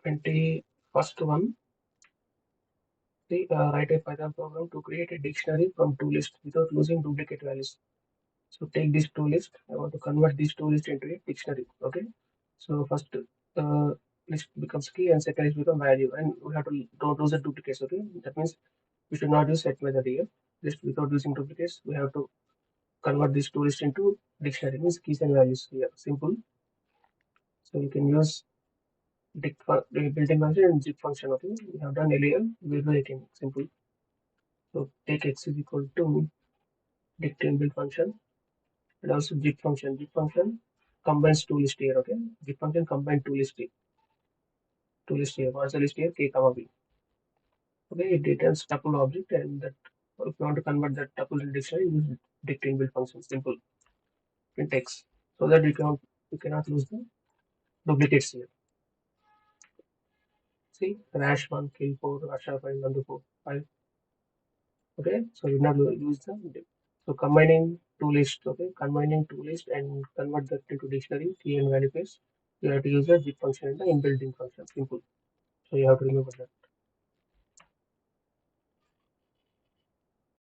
21st one. See, write a Python program to create a dictionary from two lists without losing duplicate values. So take this two list. I want to convert this two list into a dictionary. Okay. So first uh, list becomes key and second list become value, and we have to don't use the duplicates. Okay. That means we should not use set method here. Just without using duplicates, we have to convert this two list into dictionary. Means keys and values here. Simple. So you can use built-in function and zip function. Okay. We have done earlier. We'll do it again. Simple. So take x is equal to dict inbuilt function and also zip function. Zip function combines two list here. Okay, zip function combine two list here. Two list here. What's the list here? K comma b. Okay, it returns tuple object, and that if you want to convert that tuple into dictionary, use dict inbuilt function. Simple in text, so that you cannot lose the duplicates here. See, Rash 1, kill 4, Varsha 5, nandu 4, 5. Okay, so you not use the so combining two lists. Okay, combining two lists and convert that into dictionary key and value pairs. You have to use the zip function and the inbuilt in function. Simple. So you have to remember that.